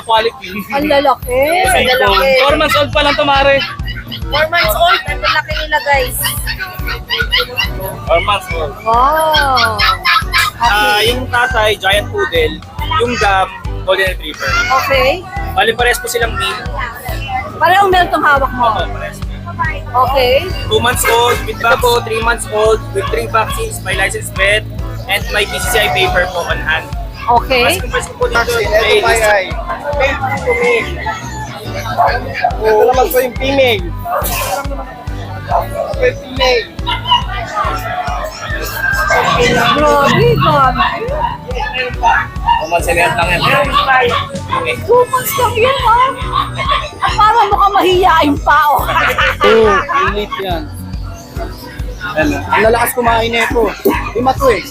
quality. Ang lalaki. Ang lalaki. 4 months old pa lang to, Mare. 4 months old, ang lalaki nila guys. 4 months old. Wow. Yung tatay, giant poodle. Yung dam, golden retriever. Okay. Bali, pares po silang male. Parang male tong hawak mo. Opo, pares. Okay. 2 months old, with po, 3 months old, with 3 vaccines, my licensed vet, and my PCCI paper po on hand. Okay. Mas compress ko po dito, Ito naman po yung female. Ito yung female. Grabe, grabe. 2 months and a half lang yan. Okay. 2 months lang yan, ah. At parang mukhang mahihain pa, oh. Oo, init yan. Ang lalakas kumain na ito. Lima to eh.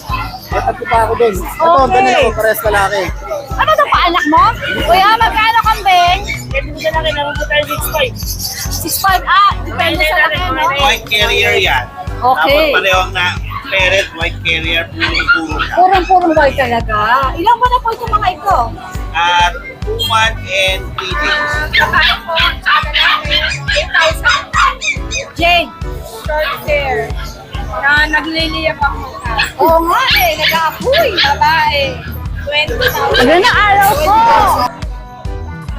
Tatlo pa ako dun. Ito, ang Okay. ganun ako, pares lalaki. Ano to pa, anak mo? Kuya, magkano kambing? Ito sa laki, naman po tayo 6'5". 6'5", depende sa laki, no? White carrier yan. Okay. Tapos parehong na parent white carrier puro siya. Purong-purong white talaga. Ilang ba na po itong mga ito? At 2 months and 3 days. Kakain po, sa lalaki, 8,000. Jane. Short hair. Na nagliliyak ako. Oo nga eh, nag-aapoy. Babae, 20,000. Magandang araw po!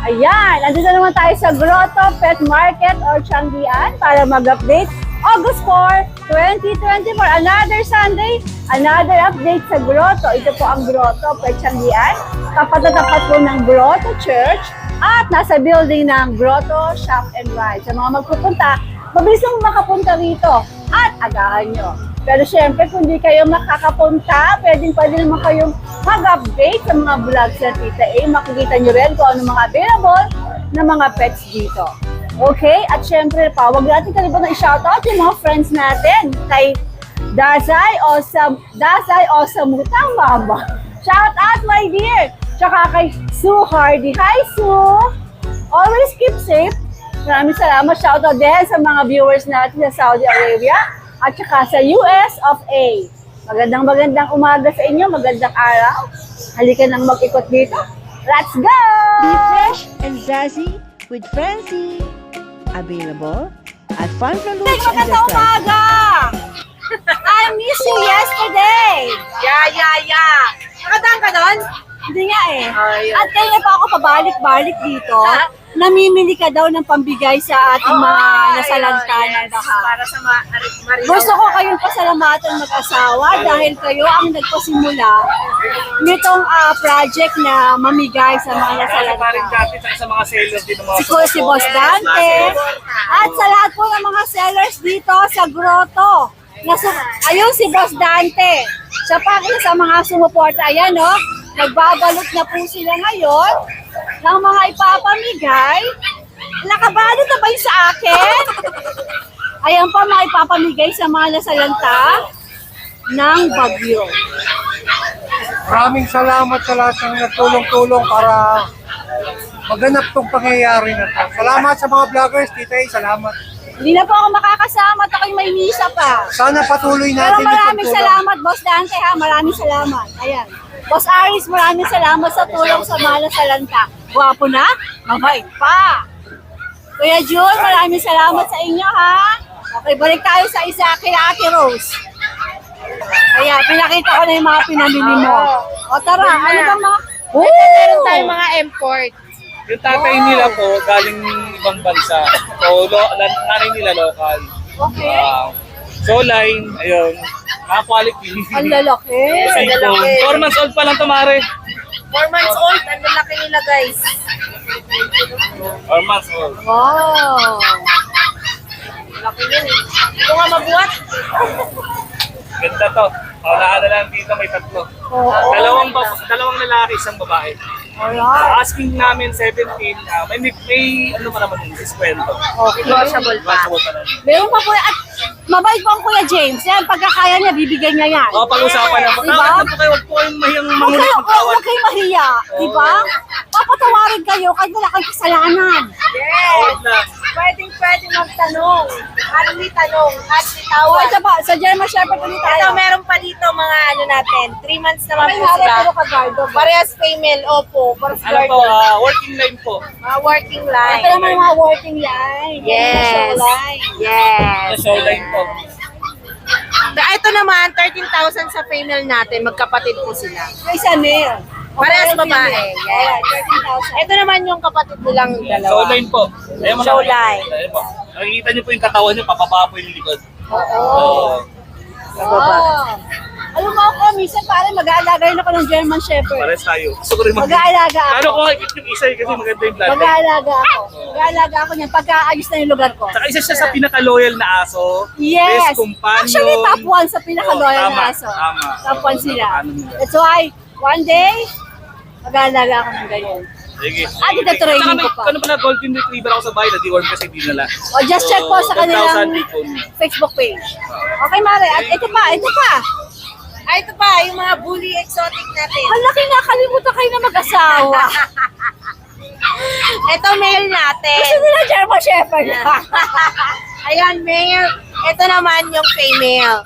Ayan, nandito naman tayo sa Grotto Pet Market or Changian para mag-update. August 4, 2024, another Sunday, another update sa Grotto. Ito po ang Grotto Pet Changian. Tapat na tapat po ng Grotto Church at nasa building ng Grotto Shop and Ride. Sa mga magpupunta, mabilis lang makapunta rito at agahan nyo. Pero syempre, kung di kayo makakapunta, pwede naman kayong mag-update sa mga vlogs na Tita A. Makikita nyo rin kung ano mga available na mga pets dito. Okay? At syempre pa, huwag natin kalimutan i-shoutout yung mga friends natin kay Dasay o sa Mutang Mama. Shout out, my dear! Tsaka kay Sue Hardy. Hi, Sue! Always keep safe. Maraming salamat. Shoutout din sa mga viewers natin sa Saudi Arabia at saka sa US of A. Magandang umaga sa inyo, magandang araw. Halika nang mag-ikot dito. Let's go! Be fresh and zazzy with Francie. Available at Fun from Hey, Lodge magandang Enterprise. umaga! I miss you yesterday! Yeah. Nakadaan ka doon? Hindi nga eh. Ayun. At kaya pa ako pabalik-balik dito, namimili ka daw ng pambigay sa ating mga nasalanta ng baha. Para sa Marina. Gusto ko kayong pasalamatan mag-asawa dahil kayo ang nagpasimula nitong project na mamigay sa mga Sa paring nasalanta. dati, tsaka sa mga sellers dito, mga Si Boss Dante, at sa lahat po ng mga sellers dito sa Grotto. Ayun si Boss Dante. Siya pa rin sa mga sumuporta. Ayan, no? Nagbabalot na po sila ngayon ng mga ipapamigay. Nakabalot na ba yung sa akin? Ayan pa, mga ipapamigay sa mga nasalanta ng Bagyo. Maraming salamat sa lahat ng nagtulong-tulong para maganap tong pangyayari na to. Salamat sa mga vloggers, Tita A, salamat. Hindi na po ako makakasama at ako'y may misa pa. Sana patuloy Pero natin maraming itong tulong. salamat, Boss Dante, ha? Maraming salamat. Ayan. Boss Aris, maraming salamat sa tulong sa mga nasalanta. Gwapo na, mabait pa. Kuya Jun, maraming salamat sa inyo, ha? Okay, balik tayo sa isa kay Ate Rose. Ayan, pinakita ko na yung mga pinamili mo. O tara, ano bang mga... Meron tayong mga import. Yung tatay nila po, galing ibang bansa. So, nanay nila local. Okay. So, line, ayun. Quality. Ang lalaki. Ang lalaki. 4 months old pa lang to, Mare. 4 months old, ang lalaki nila guys. 4 months old. Wow. Laki yun. Ito nga mabuhat. Ganda to. Paunahan na lang dito, may tatlo. Oo. Dalawang lalaki, isang babae. Alright. Asking namin 17, may ano pa naman yung diskwento. Negotiable pa. Possible pa naman. Meron pa po, at mabait po ang Kuya James. Yan, pagkakaya niya, bibigyan niya yan. O, pag-usapan na po. Diba? Tawag po kayo, huwag po kayong mahiyang Huwag mangulit kayo, ng tawad. huwag kayo mahiya, di ba? Papatawarin kayo kahit wala kayong kasalanan. Yes. Tawad na. Pwede magtanong. Marami tanong at Oh, bitawan. ito pa, sa German Shepherd ulit Ito, tayo. meron pa dito mga ano natin. 3 months naman May po hari, sila. pero kagardo. Parehas female, opo. Parehas Ano po, guard. working line po. Mga working Ito line. naman yung mga working line. Yes. Show line. Yes. Sa show line po. Ito naman, 13,000 sa female natin. Magkapatid po sila. Yung isa male. Parehas babae. Yes. Yes. 13,000. Ito naman yung kapatid nilang Show dalawa. line po. Ayan mo Show nakikita. line. Ayan po. Nakikita niyo po yung katawan niyo, papaba po yung likod. Oo. Sa baba. Oh. Alam mo ako, minsan parang mag-aalaga rin ako ng German Shepherd. Pares tayo. Gusto ko rin Mag-aalaga ako. Ano ko higit yung isa kasi maganda yung blood type. Mag-aalaga ako. Mag-aalaga ako niyan pagka-ayos na yung lugar ko. Saka isa siya sa pinaka-loyal na aso. Yes. Best companion. Actually, top 1 sa pinaka-loyal Oo, tama, na aso. tama. Top 1 sila. Ano nila. That's why, one day, mag-aalaga ako ng ganyan. Sige. ita-training ko pa. Ano pala, golden retriever ako sa bahay, na-deworm kasi di nala. O, just check po sa kanilang 10,000 take home. Facebook page. Okay, Mare. At ito pa, ito pa. Ito pa, yung mga bully exotic natin. Ang laki na, kalimutan kayo na mag-asawa. Ito male natin. Gusto nila German Shepherd. Ayan, male. Ito naman yung female.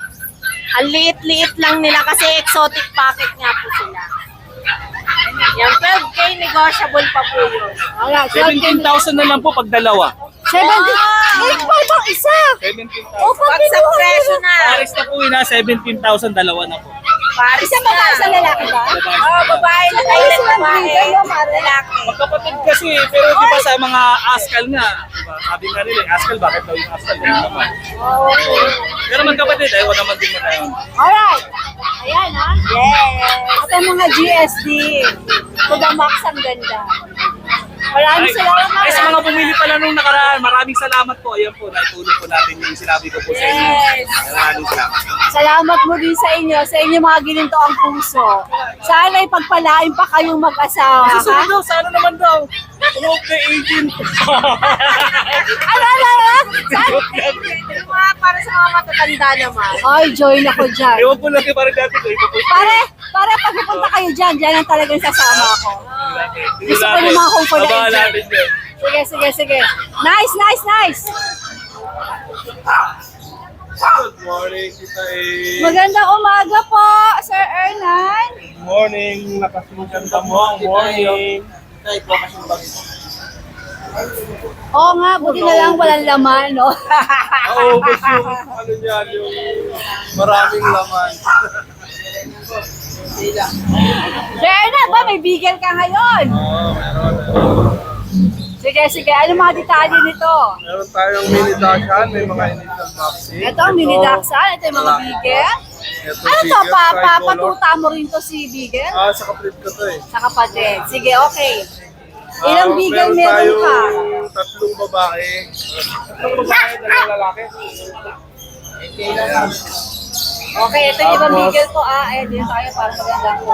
Ang liit-liit lang nila kasi exotic packet nga po sila. Yan, 12K negotiable pa po yun. Alright, 17,000 na lang po pag dalawa. 70. Eh, pa bang isa? 17,000. O, pag Pag sa presyo na. Pares na po yun ha, 17,000 dalawa na po. Paris Isa ba ba? Isa lalaki ba? Oo, babae na tayo ng babae. Lalaki. Magkapatid kasi, pero di ba sa mga askal nga, diba? Sabi nga nila, askal, bakit daw yung askal? Ganun naman. Pero magkapatid, ayaw naman din na tayo. Alright. Ayan, ha? Yes. At ang mga GSD. Kuda Max ang ganda. Maraming salamat, Ay, sa Mare. mga bumili pala nung nakaraan, maraming salamat po. Ayan po, naitulong po natin yung sinabi ko po sa inyo. Yes. Maraming salamat. Salamat mo din sa inyo mga gininto ang puso. Sana ipagpalain pa kayong mag-asawa, Susunod ha? daw, sana naman daw. Promote the agent. Ano? Yung mga para sa mga matatanda naman. Ay, join ako dyan. Ewan ko lang kay parang dati ko. Ipapost ko. Pare, pag pupunta kayo dyan, dyan ang talagang sasama ako. Gusto ko yung mga confidential. Abangan natin yun. Sige. Nice. Good morning, Tita A. Magandang umaga po, Sir Ernan. Good morning, napakaganda mo. Morning. Oo nga, buti na lang walang laman, no? Oo, kasi yung ano niyan, yung maraming laman. Sir Ernan, ba may bigel ka ngayon? Oo, meron. Sige, ano mga detalye nito? Meron tayong mini Dachshund, may mga initial vaccine. Ito ang mini dachshund, ito yung mga bigel. Ito, Ano to, bigel, tricolor. patuta mo rin to si bigel? Sa kapatid ko to eh. Sa kapatid. Sige, okay. Ilang bigel meron meron ka? tayong tatlong babae. Tatlong babae, dalawang lalaki. Ayan. Okay, ito yung ibang Tapos- bigel ko. Ayan din tayo para maganda ko.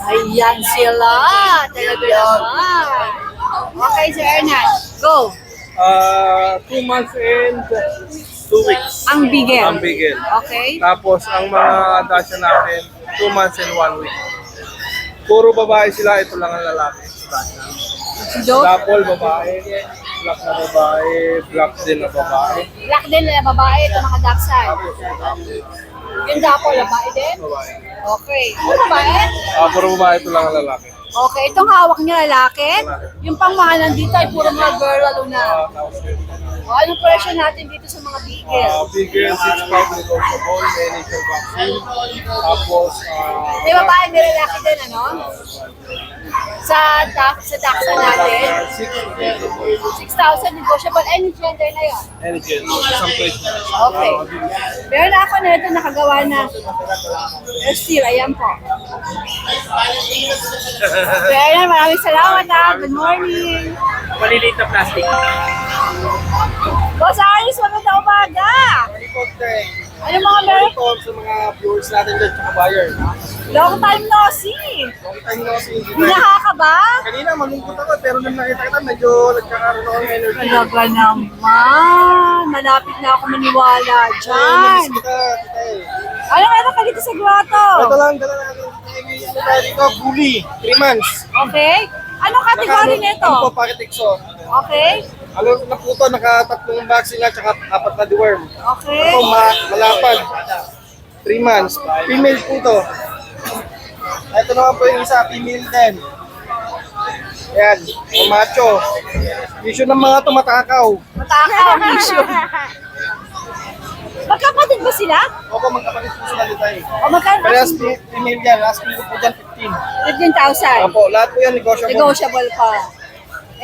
Ayan sila. Talaga naman. Okay, Sir Ernan. Go. 2 months and 2 weeks. Ang bigel. Ang bigel. Okay. Tapos ang mga Dachshund natin, 2 months and 1 week. Puro babae sila, ito lang ang lalaki. Do. Dapol, babae. Black na babae. Black din na babae. Black din na babae. Ito mga dachshund. Tapos yung dapol, Yung dapo, babae din. babae. Okay. Ano babae? Puro babae, ito lang ang lalaki. Okay. Itong hawak niya lalaki. Yung pangmahal nandito ay puro mga girl lalo na. Tapos O, anong presyo natin dito sa mga bigel? bigger, 6'5", negotiable, may initial vaccine. Tapos, May babae, may lalaki din, ano? Sa dachshund natin. 6,000 negotiable. Any gender na yun. any gender, isang place na. Okay. Meron na ako na ito nakagawa na. Still, ayan po. Meron, maraming salamat ha. Good morning. Maliliit na plastic. Boss Aris, magandang umaga. Ano mga meron? Ito sa mga viewers natin dyan, tsaka buyer. Long time no see. Long time no see. Binaha ka ba? Kanina malungkot ako, pero nung nakita kita, medyo nagkakaroon ako ng energy. Talaga naman. Malapit na ako maniwala dyan. Namiss kita, kita eh. Ano meron ka dito sa grotto? Ito lang, dala natin. Ano tayo dito? Bully. 3 months. Okay. Anong kategory nito? Ano po, packet exo. Okay. Ano na po ito, nakatatlong vaccine na, tsaka 4 na deworm. Okay. Ito, malapad. 3 months. Female po ito. Ito naman po yung isa, female din. Ayan, yung macho. Issue ng mga tumatakaw. Matakaw ang issue. Magkapatid ba sila? Opo, magkapatid po sila dito eh. O magkano? Parehas female yan, last ko po dyan 15. 15,000. Opo, lahat po yan negotiable. Negotiable pa.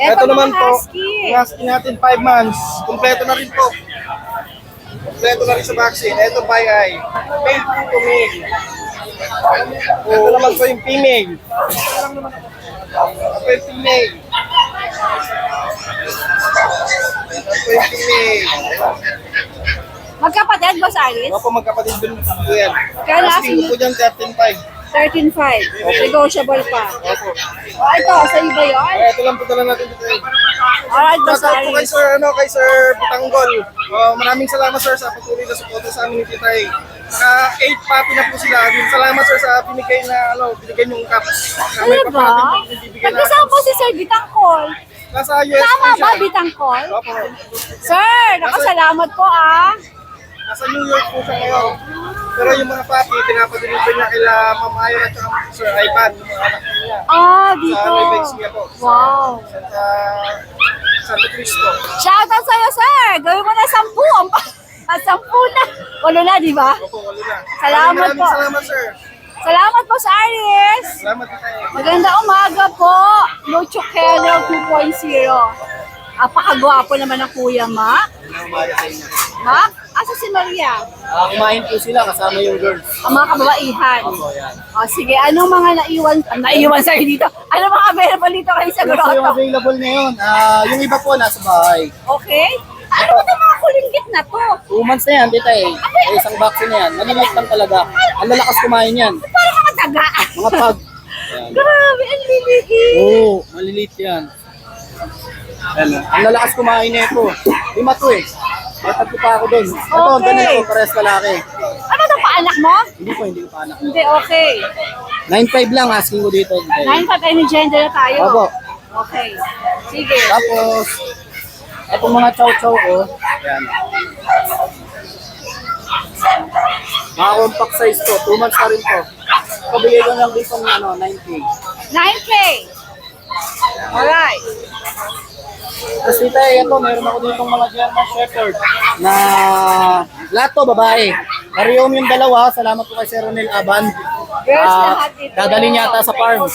Ito Eto naman mga po, husky. yung husky natin 5 months. Kompleto na rin po. Kompleto na rin sa vaccine. Ito by eye. Male po to male. Ito naman po yung female. Ito yung female. Ito yung female. Magkapatid ba sa Aris? Mga po magkapatid din po yan. Kaya Asking ko po dyan 13.5. 13,500. Negotiable pa. Opo. O ito, sa iba yun? Ito lang po dala natin dito. Alright, Shout out po kay Basaris. Sir, kay Sir Butanggol. Maraming salamat sir sa patuloy na suporta sa amin ni Titay. Naka 8 papi na po sila. Salamat sir sa binigay niyong cup. Na may Ano ba? papatin bibigyan Nagkasama po si Sir Bitangkol. Nasa US Tama po siya. ba, Bitangkol? Opo. Sir, nakasalamat po ah. Nasa New York po siya ngayon. Pero yung mga papi, pinapadeliver niya kila Ma'am Ayon at saka Sir Ivan, yung mga anak niya. Ah, Sa dito. Nueva Ecija po. Wow. Sa Santo Cristo. Shoutout sa'yo, sir. Gawin mo na 10. 10 na. 8 na, di ba? Opo, wala na. Salamat Maraming po. Salamat sir. Salamat po sa Aries. Salamat tayo. Maganda umaga po. Lucho Kennel 2.0. Apakagwapo naman ng Kuya Mac. Mac? Asa si Maria? Kumain po sila kasama yung girls. Ang mga kababaihan. Opo, yan. O sige, anong mga naiwan sa'yo dito? Anong mga available dito kayo sa Ano po yung grotto? available ngayon? Yung iba po nasa bahay. Okay? Ano ba itong mga kulinggit na to? 2 months na yan, tita eh. Isang vaccine na yan. Maliliit lang talaga. Ang lalakas kumain yan. Parang mga taga. Mga pag. Yan. Grabe, ang liliit. Oo, maliliit yan. Ano, ang lalakas kumain na ito. 5 to eh. May 3 pa ako doon. Ito, Okay. ganun ako, parehas kalaki. Ano to, paanak mo? Hindi ko pa anak. Hindi, okay. 9.5 lang, asking ko dito. 9 any gender na tayo. Opo. Okay. Sige. Tapos, itong mga chow-chow ko, yan. Mga compact size to, 2 months na rin to. Pabigay ko lang dito ng 9K. 9K. Alright. Tapos dito ito, meron ako dito mga German Shepherd na lahat to babae. Kariyom yung dalawa, salamat po kay Sir Ronel Aban. Girls lahat ito. Dadalhin yata sa farm.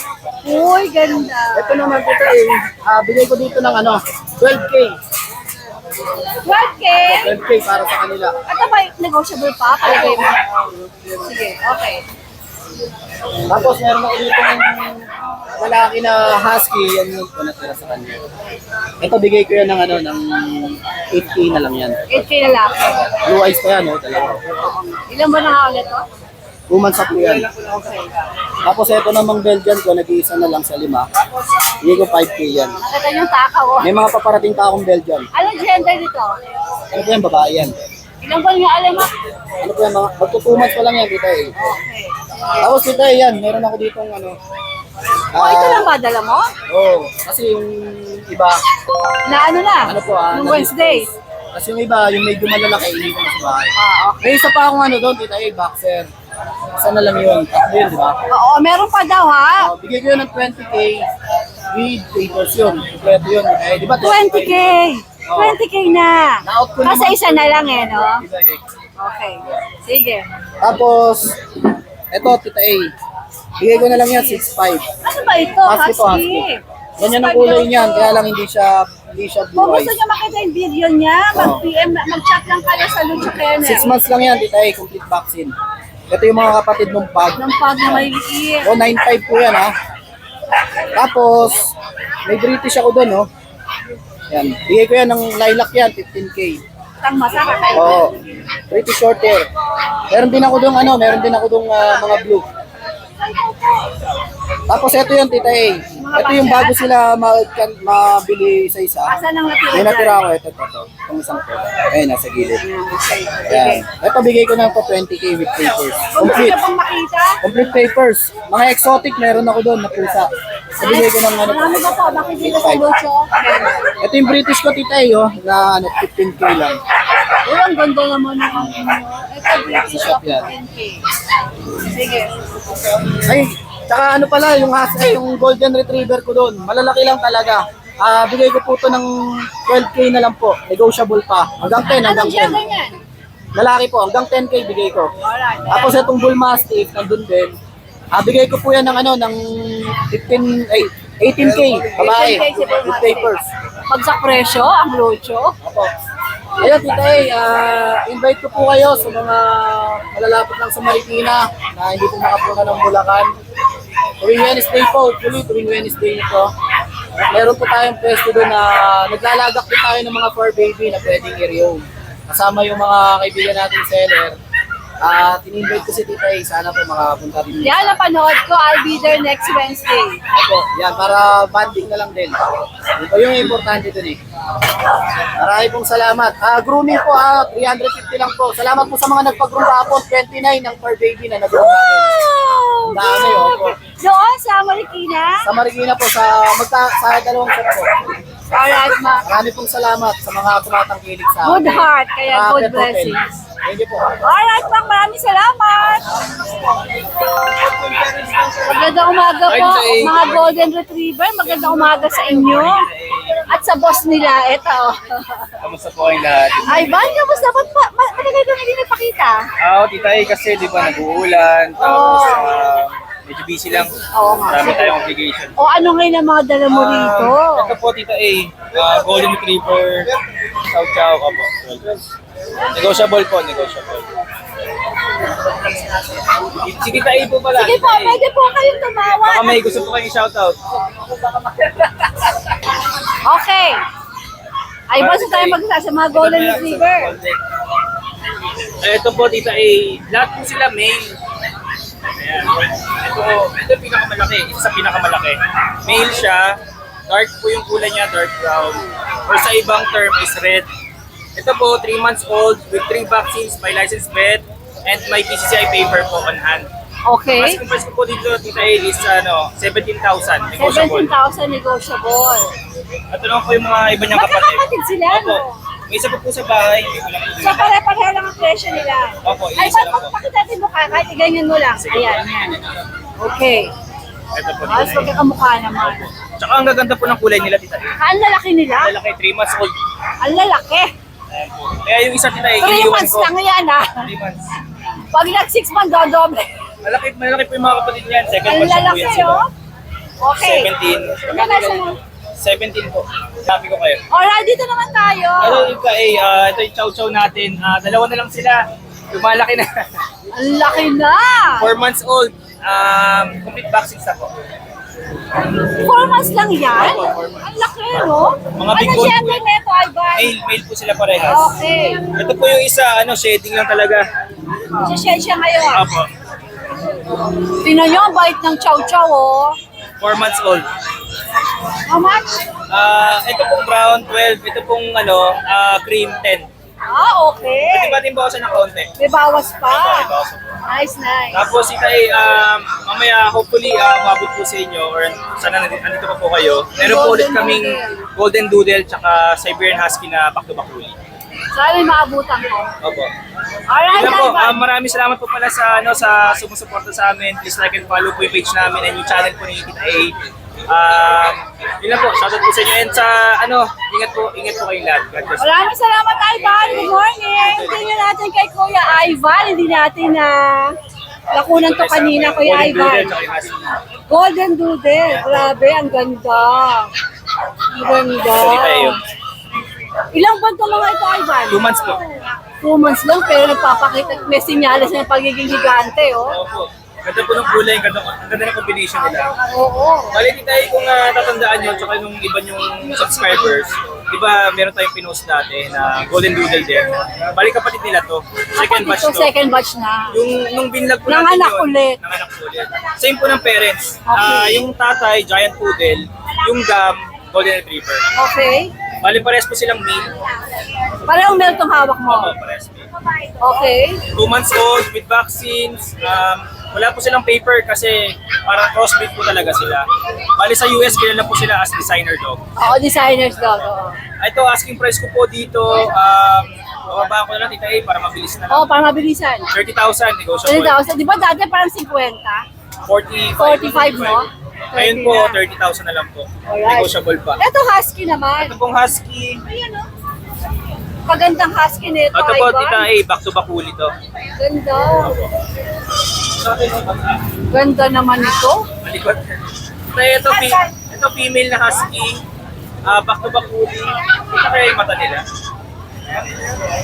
Uy, ganda. Ito naman dito bigay ko dito ng 12K. 12K. 12K para sa kanila. Ito ba negotiable pa? Palagay mo. Sige, okay. Tapos meron ako dito ng malaki na husky, yan yung po natira sa kanya. Ito bigay ko yan ng 8K na lang yan. 8K na lang. Blue eyes pa yan, dalawa. Ilan ba na ulit to? 2 months up po yan. Tapos ito namang Belgian ko, nag-iisa na lang sa 5. Bigay ko 5K yan. Nakita yung takaw. Oh. May mga paparating pa akong Belgian. Anong gender dito? Ano po yan, babae yan. Ilan ba nga alam mo? Ano po yan, magto 2 months pa lang yan, kita eh. Okay. Tapos kita yan, meron ako dito ng Ito lang ba dala mo? kasi yung iba, Na ano na? ano po Nung Wednesday. Kasi yung iba, yung medyo malalaki, hindi ko na sa bahay. Okay. May isa pa akong doon, tita eh, boxer. Isa na lang yun, tatlo yun, di ba? Oo, meron pa daw ha? Bigay ko yun ng 20K with papers yun. Kompleto yun. Eh, di ba? 20K! 20K na! Na-out ko Kasi naman. isa na lang eh, no? Diba, eh. Okay. Sige. Tapos, eto, tita A. Bigay ko na lang yan, 6.5. Ano ba ito? Husky to, husky. Ganyan ang kulay niyan, kaya lang hindi siya Kung blue gusto eyes. niyo makita yung video niya, mag-PM, mag-chat lang kayo sa Lucho Kennel. 6 months lang yan, tita A, complete vaccine. Ito yung mga kapatid ng pag. Ng pag na may liit. 9.5 po yan, ha. Tapos, may British ako doon, no. Yan, bigay ko yan ng lilac yan, 15K. Tang masarap. Oo. Pretty short hair. Meron din ako doon mga blue. Tapos ito yung tita A. Ito yung bago sila mabili isa-isa. Asan ang natira Yung dyan? natira ako, ito. Itong isang po. Ayun, nasa gilid. Okay. Ayan. Ito bigay ko na po 20K with papers. Kung gusto Complete. niyo pang makita, Complete papers. Mga exotic meron ako doon na pusa. Bigay ko ng ano. Marami ba po? Bakit dito sa Lucho? Ito yung British ko, Tita A, oh, na ano, 15K lang. Uy, ang ganda naman ng ano. Ito, British Shop of yan. 10K. Sige. Ay, tsaka ano pala, yung yung golden retriever ko doon, malalaki lang talaga. Bigay ko po to ng 12K na lang po. Negotiable pa. Hanggang 10, hanggang Anong gender 10. niyan? Lalaki po, hanggang 10K bigay ko. Alright. Tapos itong bull mastiff, nandun din. Bigay ko po yan ng ano, ng 18K, babae, 18K si bull with mastiff. papers. Pag sa presyo, ang Lucho. Opo. Ayun, Tita A, invite ko po kayo sa mga malalapit lang sa Marikina na hindi po makapunta ng Bulacan. Tuwing Wednesday po, hopefully tuwing Wednesday nito. Meron po tayong pwesto doon na naglalagak din tayo ng mga fur baby na pwedeng i-reown. Kasama yung mga kaibigan natin seller. In-invite ko si Tita A, sana po makapunta rin. Yan, napanood ko. I'll be there next Wednesday. Opo, yan, para banding na lang din. Ito yung importante dun eh. Marami pong salamat. Grooming po, 350 lang po. Salamat po sa mga nagpag-groom hapon, 29 ng fur baby na nag-groom natin. Wow! Dami, opo. Doon sa Marikina? Sa Marikina po, sa dalawang shop po. Alright, ma. Marami pong salamat sa mga tumatangkilik sa Good heart, kaya good Pet Hotel. blessings. Thank you po. Alright, Pak, maraming salamat. Magandang umaga po, mga Golden Retriever. Magandang umaga sa inyo. At sa boss nila, eto. Kamusta po ang lahat? Ivan, kamusta? Ba't matagal ka hindi nagpakita? Tita A, kasi di ba nag-uulan, tapos medyo busy lang. Oo nga. Marami tayong obligation. O ano ngayon ang mga dala mo rito? Ito po, Tita A, Golden Retriever, Chow Chow, opo. Negotiable po, negotiable. Si Tita A po pala. Sige po, pwede po kayong tumawag. Baka may gusto po kayong shoutout. Okay. Ivan, sa tayo magsa sa mga Golden Retriever. Ito po, Tita A, lahat po sila male. Ayan. Ito yung pinakamalaki, isa sa pinakamalaki. Male siya, dark po yung kulay niya, dark brown. Or sa ibang term is red. Ito po, 3 months old with 3 vaccines, may licensed vet, and may PCCI paper po on hand. Okay. Asking price ko po dito, Tita A, is 17,000, negotiable. 17,000 negotiable. Ito naman po yung mga iba niyang kapatid. Magkakapatid sila, Opo. no? May isa pa po sa bahay, hindi ko lang po So, pare-pareho lang ang presyo nila. Opo, Ay, isa lang po. pakita natin mukha, kahit iganyan mo lang. Ayan, yan. Okay. Ito po, Mas Tita A. magkakamukha naman. Tsaka ang gaganda po ng kulay nila, Tita A. Ang lalaki nila. Lalaki, 3 months old. Ang lalaki. Ayan po. Kaya yung isa, Tita A, 3 iniwan months ko. lang yan, ha? 3 months. Pag nag 6 months, dodoble. Malaki po yung mga kapatid niyan. Second Ang batch na po lalaki, yan sila. oh. Okay. 17. Ano ba sa 17 po. Sabi ko kayo. Alright, dito naman tayo. Ano yung ito yung chow-chow natin. Dalawa na lang sila. Lumalaki na. Ang laki na. 4 months old. Complete vaccines na po. 4 months lang yan? Opo, 4 months. Ang laki, no? Mga big Ano bone gender po. neto, Ivan? Male po sila parehas. Okay. Ito po yung isa, shedding lang talaga. Sishare siya ngayon. Opo. Tingnan nyo, ang bait ng chow-chow, oh. 4 months old. How much? Ito pong brown 12, ito pong cream 10. Okay. Pwede ba din bawasan ng konti? May bawas pa. Okay, bawasan po. Nice, nice. Tapos Tita A, mamaya hopefully mabot po sa inyo or sana nandito pa po kayo. Meron po ulit kaming Golden Doodle tsaka Siberian Husky na back-to-back huli. Sana may maabutan ko. Opo. Alright, Yun po, Ivan. maraming salamat po pala sa sumusuporta sa amin. Please like and follow po yung page namin and yung channel po ni Tita A. Yun lang po, shoutout po sa inyo and sa ingat po kayong lahat. God bless. Maraming salamat, Ivan. Good morning. Tingnan natin kay Kuya Ivan. Hindi natin nakunan to kanina, Kuya Golden Doodle Ivan. tsaka yung Husky. Golden Doodle. Grabe, ang ganda. Ang ganda. So, Tita A yun. Ilang buwan to mga ito, Ivan? 2 months po. 2 months lang, pero nagpapakita, may sinyalis na yung pagiging gigante, oh. Opo. Ganda po ng kulay, ang ganda ng combination nila. Oo. Bali Tita A, kung tatandaan nyo, tsaka nung iba yung subscribers, di ba meron tayong pinost dati na Golden Doodle din. Bali kapatid nila to. Second batch Ito, to. second batch na. Yung nung binlog po Nanganak natin yun, ulit. nanganak ulit. Same po ng parents. Okay. Yung tatay, Giant Poodle. Yung dam, Golden Retriever. Okay. Bali parehas po silang male. Parehong meron tong hawak mo. Opo, parehas male. Okay. 2 months old with vaccines. Wala po silang paper kasi parang crossbreed po talaga sila. Bali sa US, kilala po sila as designer dog. Oo, designers dog. Oo. Ito, asking price ko po dito, bababa ko na lang, Tita A, para mabilis na lang. Oo, para mabilisan. 30,000, negotiable. 20,000. Di ba dati parang 50? 45, no? Ngayon po, 30 30,000 na lang po. Alright. Negotiable pa. Ito husky naman. Ito pong husky. Ayan, oh. Pagandang husky nito. Ito po, Ivan. Tita A, back to back huli to. Ganda. Ganda naman ito. Malikot. Ito female na husky. Back to back huli. Ito kaya yung mata nila.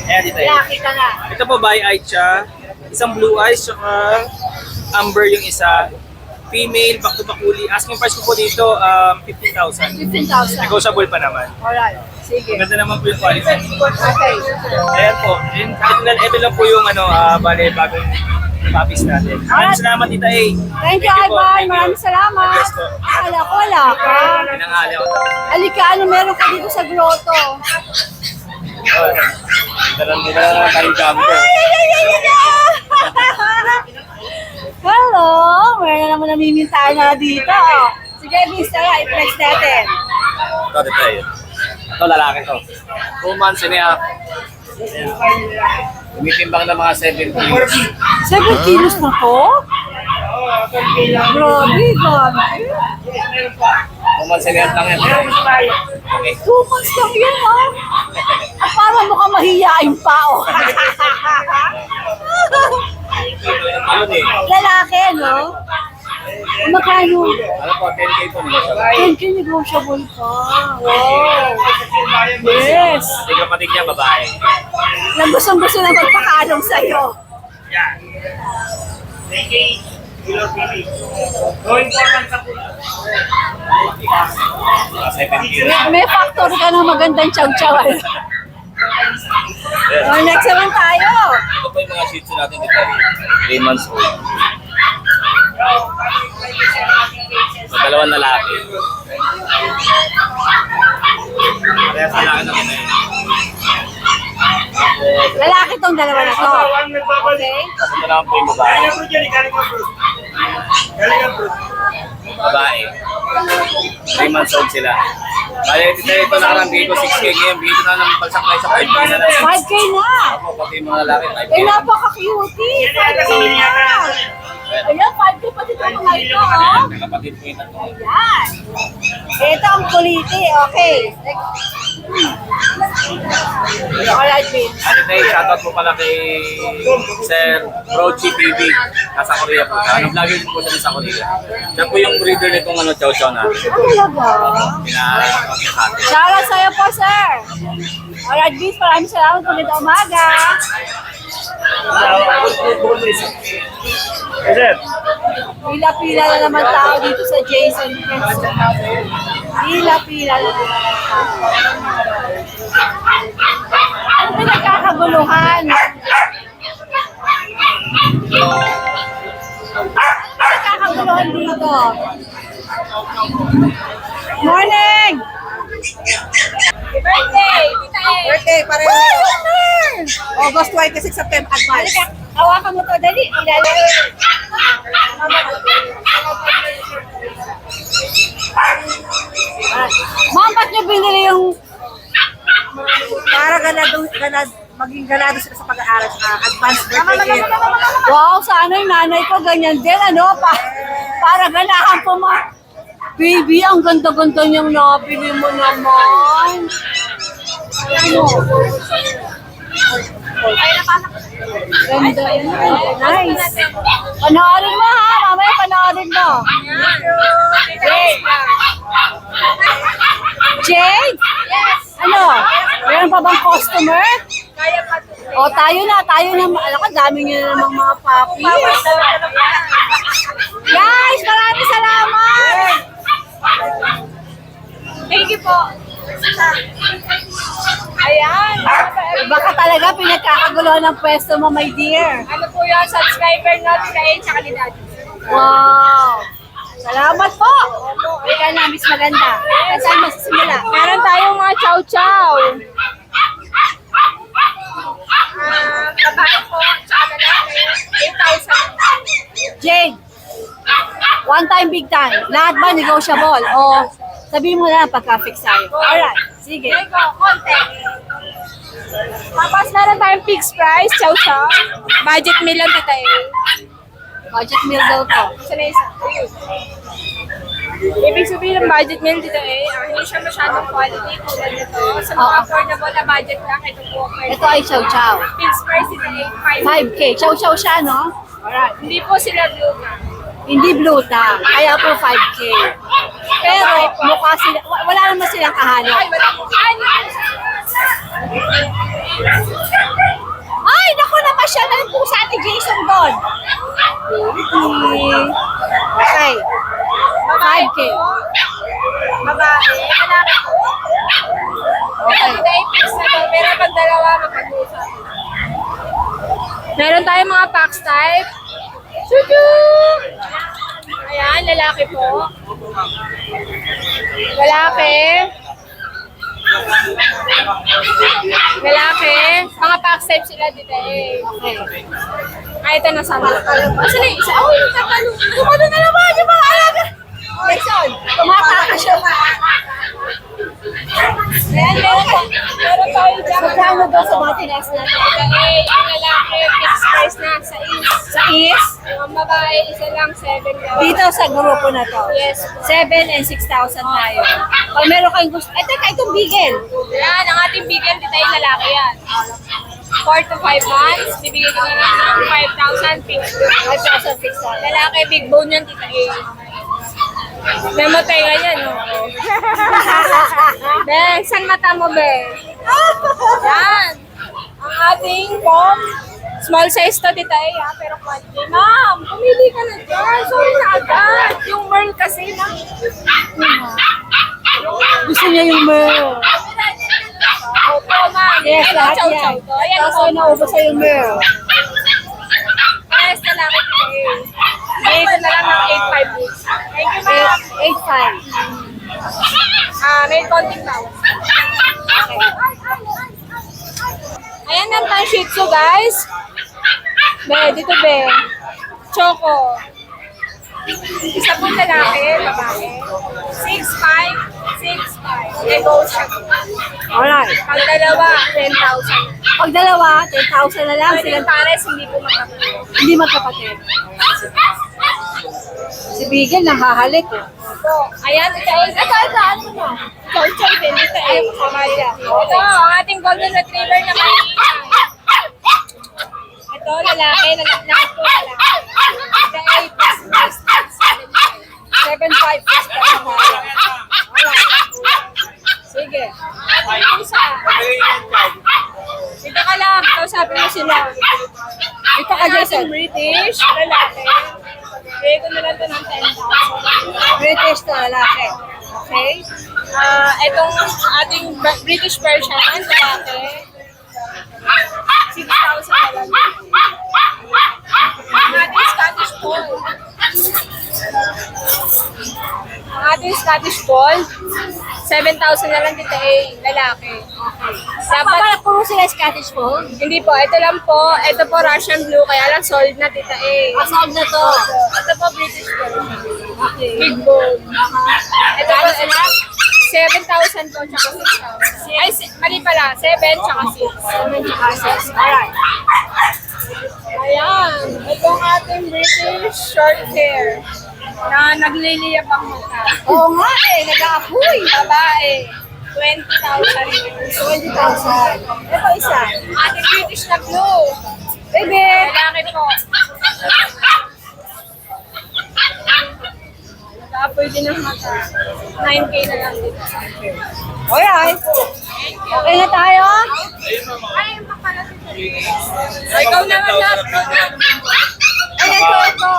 Ayan, Tita A. Laki ka na. Ito po, bi-eyed siya. Isang blue eyes, saka amber yung isa. Female, back to back huli. Asking price ko po dito, 15,000. 15,000. Negotiable pa naman. Alright. Sige. Maganda naman po yung quality. Okay. Ayan po. Ito lang po yung bale, bagong puppies natin. Maraming salamat, Tita A. Thank you, po. Ivan. Thank you. Maraming salamat. Yes po. Akala ko wala ka. Pinangali ako. Alika, ano meron ka dito sa grotto? Dalan nila tayong gampo. Hello! Meron naman namimintahan na dito. Oh. Sige, Mr. I-flex natin. Ito, Tita A. Ito, lalaki to. 2 months and a half. Umitimbang na mga 7 kilos. 7 kilos na to? Grabe, grabe. 2 months and a half lang yan. Okay. 2 months lang yan, ah. At parang mukhang mahihain pa, oh. Ano eh? Lalaki, no? Magkano? Ano po, 10K po nila siya. 10K negotiable pa. Wow. Yes. Hindi kapatid niya, babae. Nang gustong-gusto na magpakalong sa'yo. Mga 7 kilos. May factor ka ng magandang chow-chow. Oh, next naman tayo. Ito po yung mga shih tzu natin dito. 3 months old. So, dalawang lalaki. Kaya sa lalaki na ito. Lalaki tong dalawa na to. Okay? Tapos ito naman po yung babae. Babae. 3 months old sila. Kaya ito nakarambigay ko 6K ngayon. Bigay ko na ng palsak na isa 5K na lang. 5K na. Ako, pati yung mga lalaki 5K. Eh, napaka-cutie. 5K na. Ayan, 5K pati itong mga ito, oh. Kapatid ko yung tatlo. Ayan. Ito ang kuliti. Okay. Alright, Vince. Ano tayo, shoutout po pala kay Sir Brochi PB. Nasa Korea po. Nag-vlogger po siya sa Korea. Siya po yung breeder nitong chow chow natin. Talaga? Pinaka sa atin. Shoutout sa'yo po, sir. Alright, Vince. Maraming salamat ulit na umaga. Pila-pila na naman tao dito sa Jason Pets. Pila-pila na naman tao. Ano pinagkakaguluhan? Pinagkakaguluhan dito. Morning! Birthday! Birthday, pareho. August 26 September advance. Hawakan mo to, dali. Ma'am, ba't niyo binili yung... Para maging ganado sila sa pag-aaral sa advance birthday gift. Wow, sana yung nanay ko ganyan din, ano? Para ganahan po Baby, ang ganda-ganda niyang nabili mo naman. Ano? Ganda yun. Nice. Panoorin mo ha. Mamaya panoorin mo. Jade. Jade? Ano? Meron pa bang customer? O, tayo na. Alam ko, dami niyo na namang mga puppies. Guys, maraming salamat! Thank you po. Ayan. Baka talaga pinagkakaguluhan ng pwesto mo, my dear. Ano po yun? Subscriber natin kay tsaka ni Daddy. Wow. Salamat po. Ika na, Miss Maganda. Saan masisimula? Meron tayong mga chow-chow. Babae po, tsaka lalaki, 8,000. Jade, One time, big time. Lahat ba negotiable? O sabihin mo na lang pagka-fix tayo. Alright, sige. Eko, konti. Tapos meron tayong fixed price, chow chow. Budget meal lang tita eh. Budget meal daw to. Isa na isa. Ibig sabihin ng budget meal dito eh, hindi siya masyadong quality tulad nito. Sa mga affordable na budget lang, ito po. Ito ay chow chow. Fixed price dito eh, 5K. Chow chow siya, no? Alright. Hindi po sila blue na. Hindi blue tang. Kaya po 5K. Pero mukha sila, wala naman silang kahalo. Ay, wala po. Ay, naku, napasyal na po sa Ate Jason doon. Okay. 5K. Babae, lalaki po. Okay. Ito ay fixed na to, pero pag dalawa, mapag-usap. Meron tayong mga packs type. Chuchu! Ayan, lalaki po. Lalaki. Lalaki. Mga packs type sila dito eh. Okay. Ay, ito na sana. Asa na yung isa? Oh, yung tatalo. Tumalo na naman yung mga alaga. Jason, tumatakas siya. Ayan, meron tayo dyan. Magkano daw sa mga tinas natin? Eh, yung lalaki, fixed price na sa is. Sa is, Ang babae, isa lang, 7 lang. dito sa grupo na to. Yes. 7 and 6,000 tayo. Pag meron kayong gusto, ito itong bigel. Yan, ang ating bigyan dito ay lalaki yan. 4 to 5 months, bibigyan ko na lang ng 5,000 fixed. 5,000 fixed tayo. Lalaki, big bone yan, tita A. Namatay ka yan, no? Be, saan mata mo, Be? Yan. Ang ating pom. Small size to, tita A, ha? Pero quality. Ma'am, pumili ka na dyan. Sorry na agad. Yung Merl kasi, ma'am. Gusto niya yung mer. Opo, ma'am. Yes, Ito, lahat chow-chow yan. to. Ayan, Kaso po. naubos sa yung mer. Parehas na lang ito eh. Bigay ko na lang ng 8.5 weeks. Thank you, ma'am. 8,500. May konting bawas. Ayan ang pang Shih Tzu, guys. Be, dito be. Choco. Isa pong lalaki, babae. 6'5", 6'5". Negotiable. Alright. Pag dalawa, 10,000. Pag dalawa, 10,000 na lang. Pwede Silang pares, hindi po magkakaroon. hindi magkapatid. Si Bigel nahahalik. So, ayan, ito, ano na? Chow-chow din, dito eh. Kamaya. Ito, ang ating golden retriever na maliit. Ito, lalaki, lahat po lalaki. Ito ay 7,500 plus ka na Alright. Sige. Ito isa. Dito ka lang, kausapin mo sila. Ito ka, Ang Jason. ating British, lalaki. Bigay ko na lang ito ng 10,000. British to lalaki. Okay? Itong ating British Persian, lalaki. 6,000 na lang. Ang ating Scottish Fold. Ang ating Scottish Fold, 7,000 na lang dito eh, lalaki. Dapat puro sila Scottish Fold. Hindi po, ito lang po. Ito po Russian Blue, kaya lang sold na tita eh. Asog na to. Ito po British Persian. Okay. Big bone. Ito po, 7,000 po, tsaka 6,000. Ay, mali pala, 7 tsaka 6. 7 tsaka 6. Alright. Ayan, itong ating British short hair na nagliliyap ang mata. Oo nga eh, nag-aapoy. Babae, 20,000. 20,000. Ito isa. Ating British na blue. Baby. Lalaki po. Nag-aapoy din ang mata. 9K na lang dito. Alright. Okay na tayo? Ay, yung pala dito. Ay, ikaw naman lahat. Ay, ito.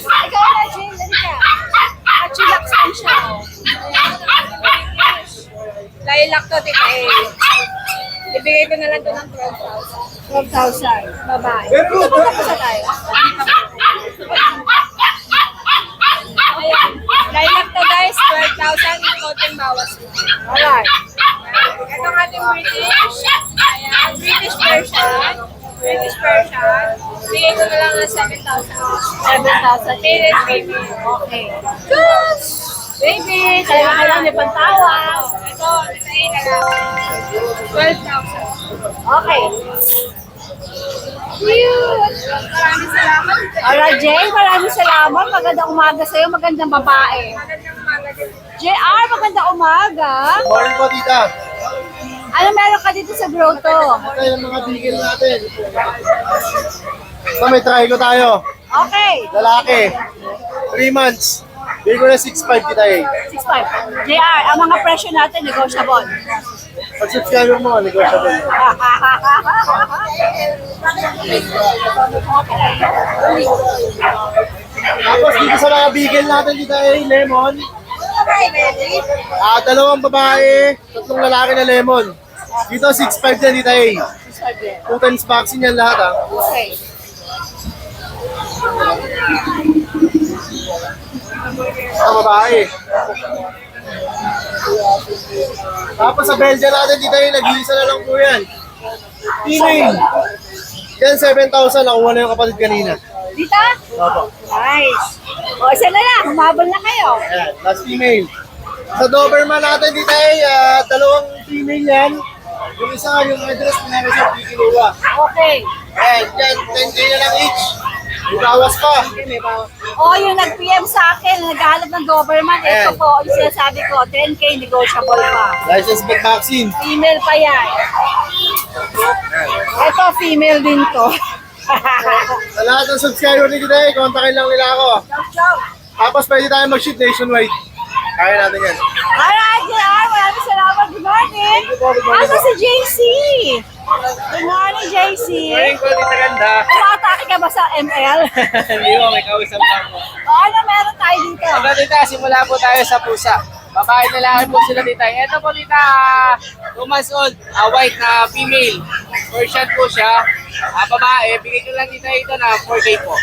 Ikaw na, Jane. Dali ka. Chillax lang siya. Lilac to, tita eh. Ibigay ko na lang to ng 12,000. 12,000. Babae. Tapos na tayo. Ayan. Lilac to guys, 12,000. Ikoting bawas mo. Alright. Ito ang ating British. Ayan. British version. British Persian. Bigay ko na lang ng 7,000. 7,000. Male and female. Okay. Just, baby, kailangan may pantawag. Ito, titayin na lang. 12,000. Okay. Cute! Maraming salamat. Alright, Jay, maraming salamat. Magandang umaga sa'yo, magandang babae. Magandang umaga din. JR, magandang umaga. Morning po, tita. Ano meron ka dito sa grotto? Ito yung mga bigil natin. Ito, may trigo tayo. Okay, Lalaki. 3 months. Bigay ko na 6'5" kita eh. 6.5. JR, ang mga presyo natin, negotiable. Pag subscriber mo, negotiable. Tapos dito sa mga bigil natin dito ay lemon. Dalawang babae, 3 lalaki na lemon. Dito 6'5" din dito ay. 2 times vaccine yan lahat ah. Okay. Sa babae. Tapos sa Belgian natin dito ay nag-iisa na lang po yan. Female. Yan 7,000, nakuha na yung kapatid kanina. Dito? Opo. Nice. O, isa na lang. Humabol na kayo. Ayan, last female. Sa Doberman natin dito ay dalawang female yan. Yung isa, yung address na namin sa Pikiluwa. Okay. Ayan, yan, 10K na lang each. May bawas pa. O, yung nag-PM sa akin, naghahanap ng Doberman, ito Ayan. po, yung sinasabi ko, 10K negotiable pa. License with vaccine. Female pa yan. Ito, female din to. Sa lahat ng subscriber ni dito ay kontakin lang nila ako. Tapos pwede tayo mag-ship nationwide. Kaya natin yan. Alright, JR, maraming salamat. Good morning. Asa si JC? Good morning, JC. ko, Tita Ganda. Umatake ka ba sa ML? Hindi mo, may kausap lang mo. O, ano meron tayo dito? Aba, Tita, simula po tayo sa pusa. Babae na lang po sila, Tita. Ito po, Tita, 2 months old, white na female. Persian po siya. Babae, bigay ko lang, Tita, ito na 4K po.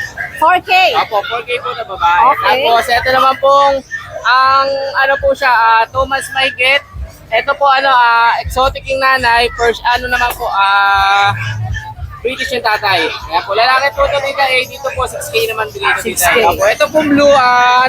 4K. Apo, 4K po na babae. Okay. Tapos, ito naman pong, ang ano po siya, 2 months may get. Ito po, exotic yung nanay. First, naman po, British yung tatay. Kaya po, lalaki po ito dito, dito po, 6K naman bigay ko dito. 6K. Apo, ito pong blue,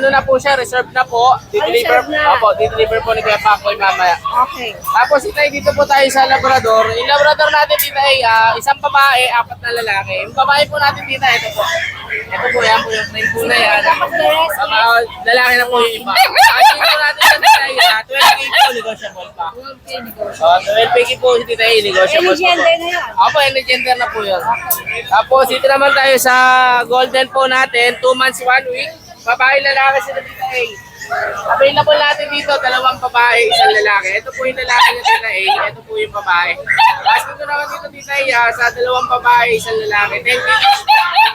na po siya, reserved na po. Di-deliver, reserved na. apo, di-deliver po ni Kuya Pacoy mamaya. Okay. Tapos dito po tayo sa Labrador. Yung Labrador natin dito ay isang babae, 4 na lalaki. Yung babae po natin dito, ito po. Ito po, yan po yung train po na yan. Tapos the rest is Lalaki na po yung iba. Kasi po natin sa dito ay 12K po, negotiable pa. 12K negotiable. 12K po dito ay negotiable Any gender na yan. Opo, any gender na po yun. Tapos dito naman tayo sa golden po natin, 2 months, 1 week. Babae, lalaki sila dito ay. Available natin dito, 2 babae, 1 lalaki. Ito po yung lalaki na dito ay, ito po yung babae. Tapos dito naman dito ay sa 2 babae, 1 lalaki. 10K each.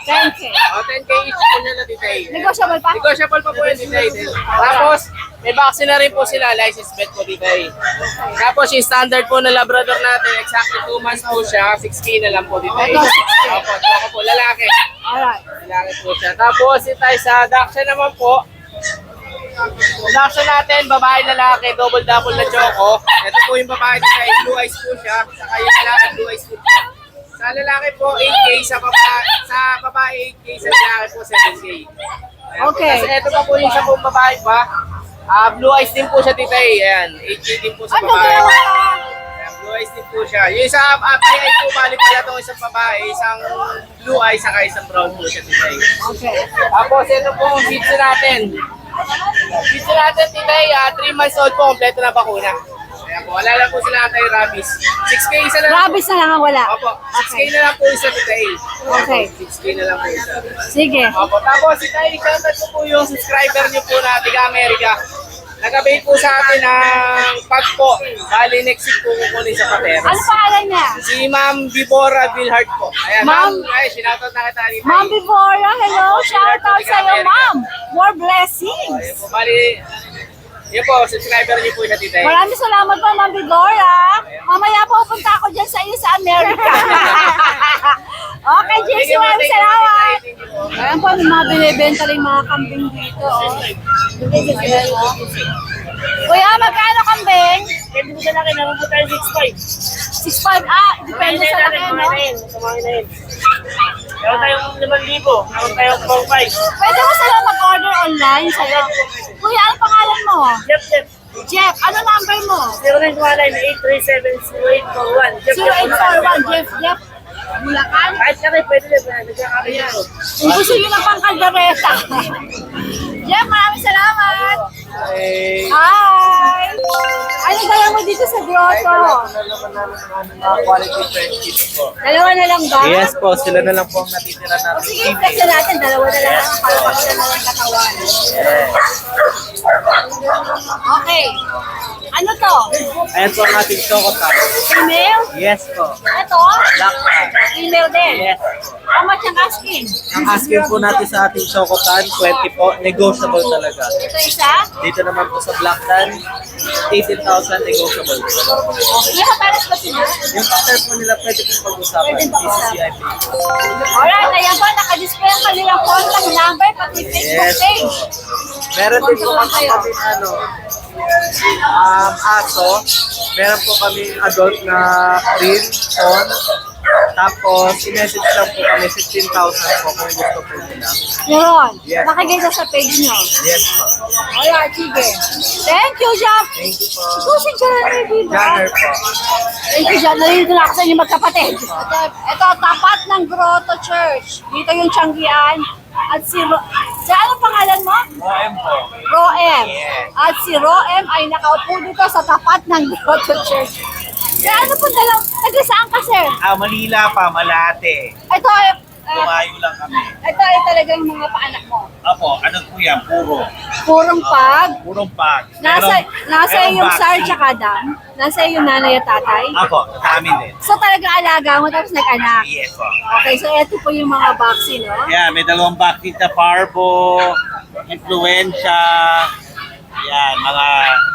10K. 10K each po nila dito ay. Negotiable pa? Negotiable pa po yun dito ay. Tapos, may vaccine na rin po sila, license vet po dito ay. Tapos yung standard po na Labrador natin, exactly 2 months po siya, 6K na lang po dito ay. Opo, ito po, lalaki. Alright. Lalaki po siya. Tapos ito tayo sa Dachshund naman po. Dachshund natin, babae lalaki, double na choco. Ito po yung babae dito ay blue eyes po siya. Saka yung lalaki blue eyes po siya. Sa lalaki po 8K, sa babae 8K, sa lalaki po 7K. Ayan po. Okay. Kasi ito pa po yung isa pong babae pa. Blue eyes din po siya tita eh. Ayan, 8K din po sa Ano babae. dalawa? Ayan, blue eyes din po siya. Yung isa, ay po bali pala itong isang babae, isang blue eyes, saka isang brown po siya tita eh. Okay. Tapos ito po ang shih tzu natin. Shih tzu natin tita eh, 3 months old po, kompleto na bakuna. Ayan po, wala lang po sila tayo rabies. 6K isa na lang. Rabies na lang ang wala. Opo, 6K na lang po isa tita eh. Okay. 6K na lang po isa. Sige. Opo, tapos ito ay shoutout ko po yung subscriber niyo po na taga Amerika. Nag-avail po sa atin ng pag po. Bali next week po kukunin sa Pateros. Ano pangalan niya? Si Ma'am Vibora Vilhart po. Ayan, Ma'am- ay, sinoutout na kita rin. Ma'am Vibora, hello. Shout out sa iyo, ma'am. More blessings. Ayan po, bali, yun po, subscriber niyo po siya tita. Maraming salamat po, Ma'am Vibora. Mamaya po pupunta ako dyan sa iyo sa Amerika. Okay, JC, maraming salamat. Ayan po, may mga binibenta rin mga kambing dito. Oh. Kuya, magkano kambing? Pwede mo sa laki, naman po tayo 6.5. 6.5. Depende sa laki, no? Kumain na yun. Meron tayong 5,000. Meron tayong 4,500. Pwede mo sila mag-order online sa'yo. Kuya, ano pangalan mo? Jeff. Jeff, ano number mo? 0919-837-0841. 0841 Jeff Bulacan. Kahit kami, pwede din. Nagkakami na ito. Kung gusto nyo ng pangkaldereta. Jeff, maraming salamat. Hi! Ano dala mo dito sa grotto? Quality friendship po. Dalawa na lang ba? Yes po, sila na lang po ang natitira O natin. sige, kasi natin, dalawa na lang ang palapakita na lang katawan. Okay. Ano to? Ayan po ang ating chocolate. Female? Yes po. Ito? Black pan. Female din? Yes. How much ang asking? Ang asking po natin sa ating chocolate, 20 po. Negotiable talaga. Ito isa? Dito naman po sa Black Tan, 18,000 negotiable. May kapares ba sila? Yung pattern po nila pwede po pag-usapan. Pwede pag-usapan. DCCIP. Alright, ayan po, nakadisplay ang kanilang contact number, pati Facebook Yes. page. Meron din po Contact kami kayo. aso. Meron po kami adult na cream, ton. Tapos, i-message lang po kami 15,000 po kung gusto po nila. Yun, Yes. makikita sa page nyo. Yes po. Alright, sige. Thank you, Jack. Thank you po. Ito si Johnny, di ba? Janner po. Thank you, John. Nalilito na ako sa inyo magkapatid. Ito, tapat ng Grotto Church. Dito yung Tianggian. At si anong pangalan mo? OM po. Roem. At si Roem ay nakaupo dito sa tapat ng Grotto Church. Kaya ano po dalang, taga saan ka, sir? Manila pa, Malate. Ito, Tumayo lang kami. ito ay talagang mga paanak mo. Apo, ano po yan? Purong pag. Purong pack. Nasa merong iyong sar vaccine. tsaka dam. Nasa iyong nanay at tatay. Apo, sa amin din. So talagang alaga mo tapos nag-anak. Yes po. Okay, so ito po yung mga vaccine, no? Yeah, may dalawang vaccine sa parvo, influenza, yan, mga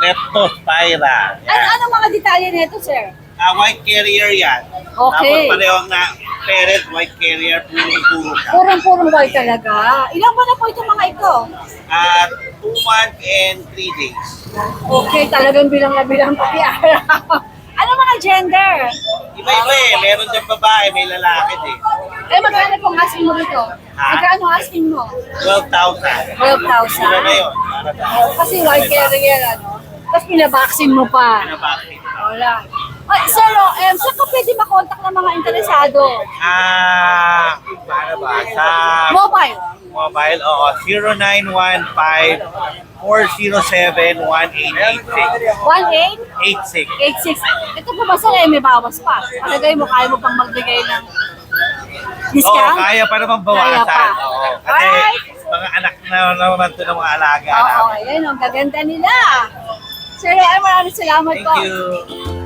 leptospira. Ano mga detalye nito, sir? White carrier yan. Okay. Tapos parehong na parent, white carrier, puro siya. Purong-purong white talaga. Ilang ba na po itong mga ito? 2 months and 3 days. Okay, talagang bilang na bilang pati araw. Ano mga gender? Iba-iba eh. Meron dyan babae, may lalaki din. Magkano pong asking mo rito? Magkano asking mo? 12,000. 12,000. Sila na yun. Para sa Kasi white carrier, ano? Tapos pinabaksin mo pa. vaccine. Wala. Sir, saan ka pwede makontak ng mga interesado? Paano ba? Sa Mobile. mobile, oo. 0915-407-1886. 1886. Ito po ba sir, may bawas pa? Palagay mo, kaya mo pang magbigay ng Oo, discount? kaya pa naman Kaya bawasan. pa. Oo. Kasi Alright. mga anak na naman ito ng mga alaga Oo, namin. ayan, ang gaganda nila. Sir, maraming salamat Thank po. you.